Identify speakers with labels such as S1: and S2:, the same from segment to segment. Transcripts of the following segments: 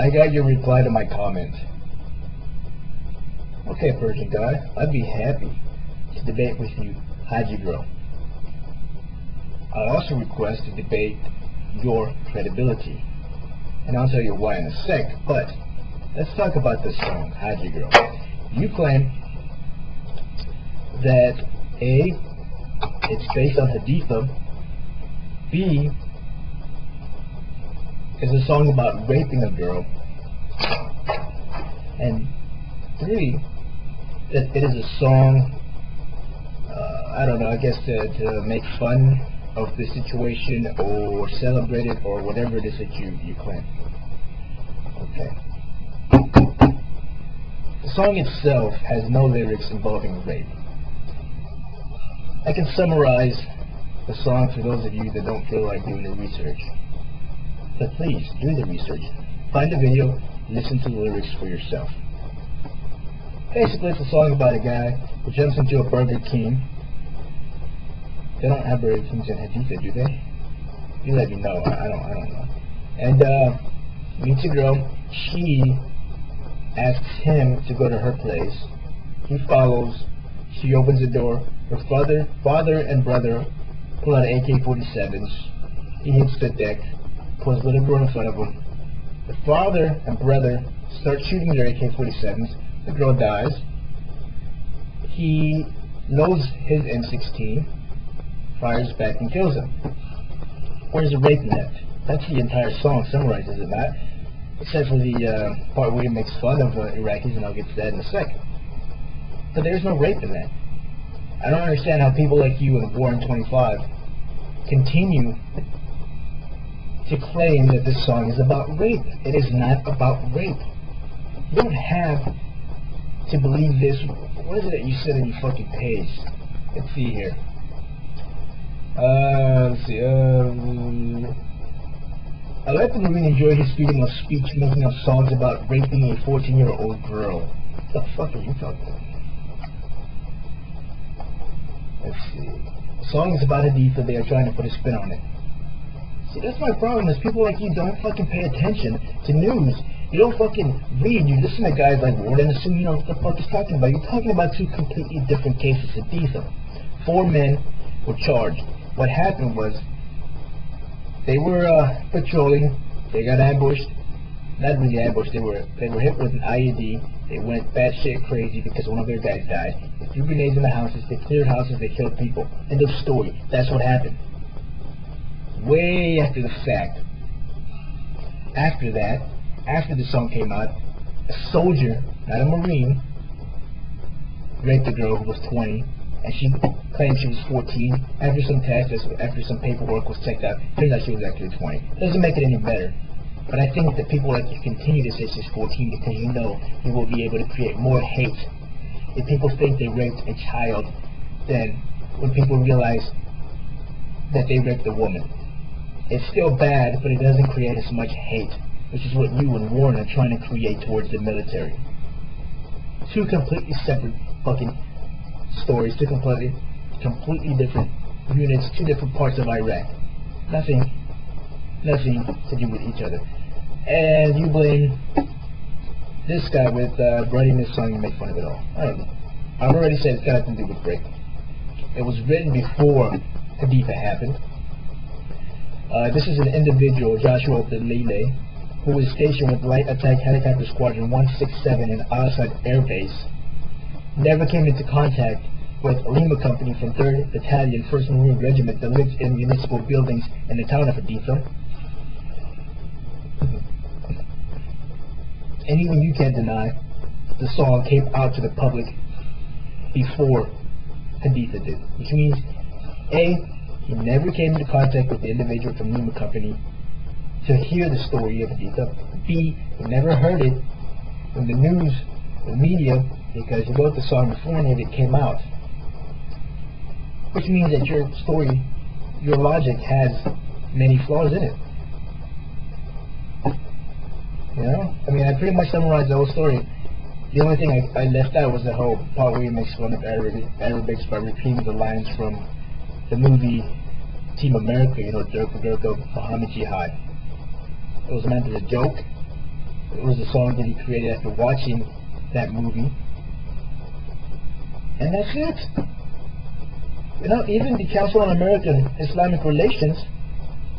S1: I got your reply to my comment. Okay, Persian guy, I'd be happy to debate with you, Haditha. I also request to debate your credibility, and I'll tell you why in a sec, but let's talk about this song, Haditha. You claim that A, it's based on Haditha, B, is a song about raping a girl, and 3, that it is a song, I don't know, I guess to make fun of the situation or celebrate it or whatever it is that you claim. Okay. The song itself has no lyrics involving rape. I can summarize the song for those of you that don't feel like doing the research. But please, do the research. Find the video, listen to the lyrics for yourself. Basically, it's a song about a guy who jumps into a Burger King. They don't have Burger Kings in Haditha, do they? You let me know. I don't know. And meets a girl. She asks him to go to her place. He follows. She opens the door. Her father and brother pull out AK-47s. He hits the deck, pulls a little girl in front of him. The father and brother start shooting their AK-47s. The girl dies. He loads his M16, fires back and kills him. Where's the rape in that? That's the entire song summarized, is it not? Except for the part where he makes fun of Iraqis, and I'll get to that in a second. But there's no rape in that. I don't understand how people like you in War in 25 continue to claim that this song is about rape. It is not about rape. You don't have to believe this. What is it that you said on your fucking page? Let's see here. I let the Marine enjoy his freedom of speech, making up songs about raping a 14-year-old girl. What the fuck are you talking about? Let's see. The song is about Haditha. They are trying to put a spin on it. See, that's my problem, is people like you don't fucking pay attention to news. You don't fucking read. You listen to guys like Ward and assume you know what the fuck he's talking about. You're talking about two completely different cases. Haditha. 4 men were charged. What happened was they were patrolling. They got ambushed. Not really ambushed. They were hit with an IED. They went batshit crazy because one of their guys died. They threw grenades in the houses. They cleared houses. They killed people. End of story. That's what happened. Way after the fact. After that, after the song came out, a soldier, not a Marine, raped a girl who was 20, and she claimed she was 14. After some tests, after some paperwork was checked out, turns out she was actually 20. Doesn't make it any better. But I think that people like you continue to say she's 14 because you know you will be able to create more hate. If people think they raped a child, then when people realize that they raped a woman, it's still bad, but it doesn't create as much hate, which is what you and Warren are trying to create towards the military. Two completely separate fucking stories, two completely different units, two different parts of Iraq. Nothing to do with each other. And you blame this guy with writing this song and make fun of it all. I don't know. I've already said it's got nothing to do with rape. It was written before Haditha happened. This is an individual, Joshua Lele, who was stationed with Light Attack Helicopter Squadron 167 in Al-Assad Air Base. Never came into contact with Lima Company from 3rd Battalion, 1st Marine Regiment that lives in municipal buildings in the town of Haditha. And even you can't deny the song came out to the public before Haditha did, which means A, he never came into contact with the individual from Lima Company to hear the story of Haditha. B, he never heard it from the news, the media, because he wrote the song beforehand it came out. Which means that your story, your logic has many flaws in it. You know? I mean, I pretty much summarized the whole story. The only thing I left out was the whole part where he makes fun of Arabics by repeating the lines from the movie Team America, you know, Durka Durka Muhammad Jihad. It was meant as a joke, It was a song that he created after watching that movie. And that's it. You know, even the Council on American Islamic Relations,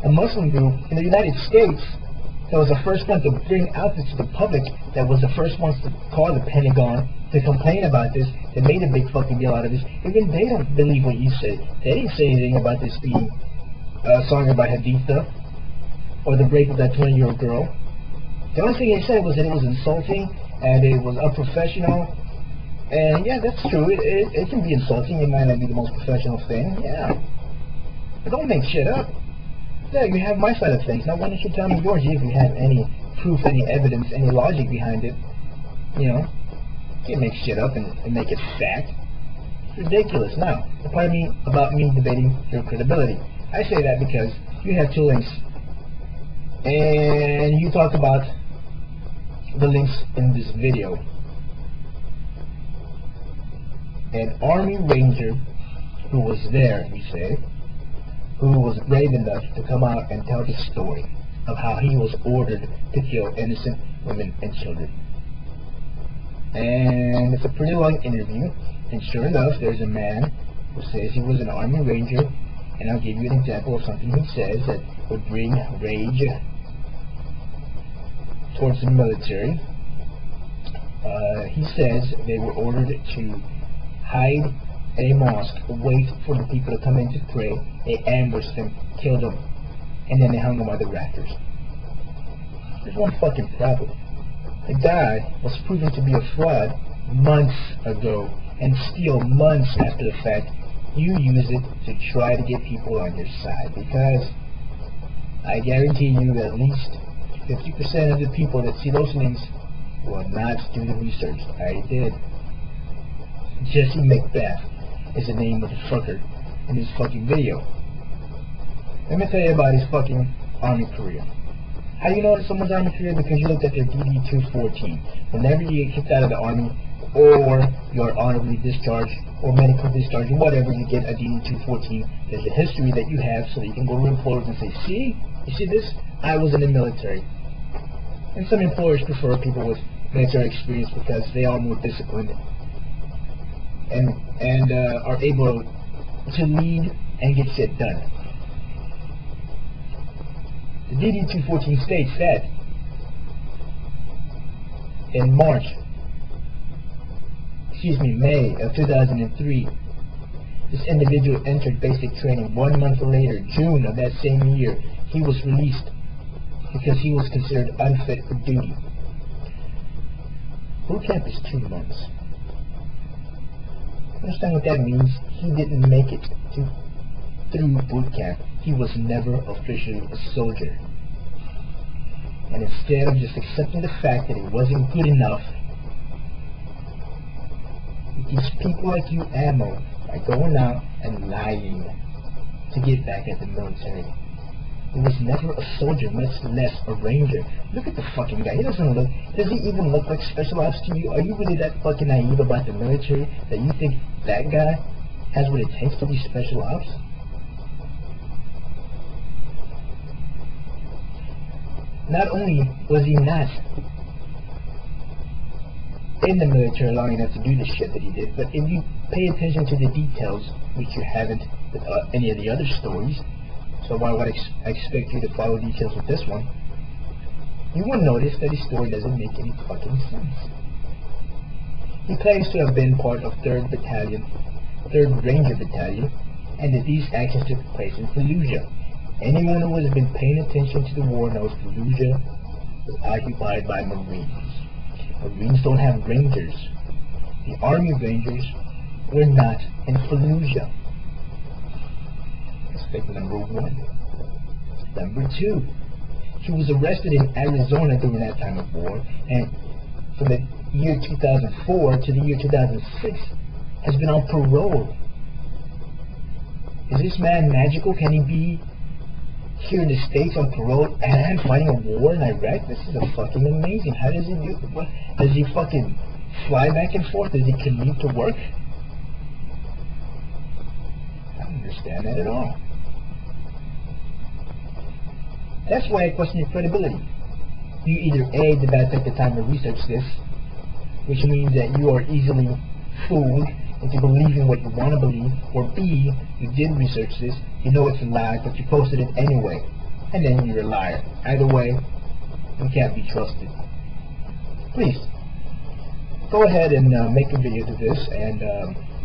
S1: a Muslim group in the United States, that was the first one to bring out this to the public, that was the first ones to call the Pentagon to complain about this, that made a big fucking deal out of this. Even they don't believe what you say. They didn't say anything about this being a song about Haditha or the rape of that 20-year-old girl. The only thing they said was that it was insulting and it was unprofessional. And yeah, that's true. It can be insulting. It might not be the most professional thing. Yeah. But don't make shit up. Yeah, you have my side of things. Now why don't you tell me yours if you have any proof, any evidence, any logic behind it? You know? You can't make shit up and make it fact. It's ridiculous. Now, the part of me about me debating your credibility. I say that because you have two links. And you talk about the links in this video. An Army Ranger who was there, you say, who was brave enough to come out and tell the story of how he was ordered to kill innocent women and children. And it's a pretty long interview, and sure enough, there's a man who says he was an Army Ranger, and I'll give you an example of something he says that would bring rage towards the military. He says they were ordered to hide at a mosque, wait for the people to come in to pray. They ambushed them, killed them, and then they hung them by the rafters. There's one fucking problem. The guy was proven to be a fraud months ago, and still months after the fact, you use it to try to get people on your side, because I guarantee you at least 50% of the people that see those links will not do the research. I did. Jesse Macbeth is the name of the fucker in this fucking video. Let me tell you about his fucking Army career. How do you know that someone's Army career? Because you looked at their DD-214. Whenever you get kicked out of the Army, or you're honorably discharged, or medical discharge, or whatever, you get a DD-214. There's a history that you have, so you can go to employers and say, see? You see this? I was in the military. And some employers prefer people with military experience because they are more disciplined and are able to lead and get shit done. The DD-214 states that in May of 2003, this individual entered basic training. 1 month later, June of that same year, he was released because he was considered unfit for duty. Boot camp is 2 months. Understand what that means? He didn't make it through boot camp. He was never officially a soldier. And instead of just accepting the fact that it wasn't good enough, he gives people like you ammo by going out and lying to get back at the military. He was never a soldier, much less a ranger. Look at the fucking guy. Does he even look like special ops to you? Are you really that fucking naive about the military that you think that guy has what it takes to be special ops? Not only was he not in the military long enough to do the shit that he did, but if you pay attention to the details, which you haven't with any of the other stories, so why would I expect you to follow details with this one? You will notice that his story doesn't make any fucking sense. He claims to have been part of 3rd Ranger Battalion, and that these actions took place in Fallujah. Anyone who has been paying attention to the war knows Fallujah was occupied by Marines. Marines don't have Rangers. The Army Rangers were not in Fallujah. That's number 1. Number 2, he was arrested in Arizona during that time of war, and from the year 2004 to the year 2006 has been on parole. Is this man magical? Can he be here in the States on parole and fighting a war in Iraq? This is fucking amazing. How does he do it? What? Does he fucking fly back and forth? Does he commute to work? I don't understand that at all. That's why I question your credibility. You either A, did not take the time to research this, which means that you are easily fooled into believing what you want to believe, or B, you did research this, you know it's a lie, but you posted it anyway, and then you're a liar. Either way, you can't be trusted. Please, go ahead and make a video to this, and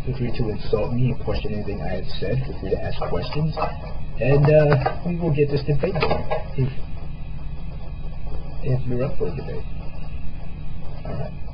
S1: feel free to insult me and question anything I have said. Feel free to ask questions, and we will get this debate going, if you're up for a debate. Alright.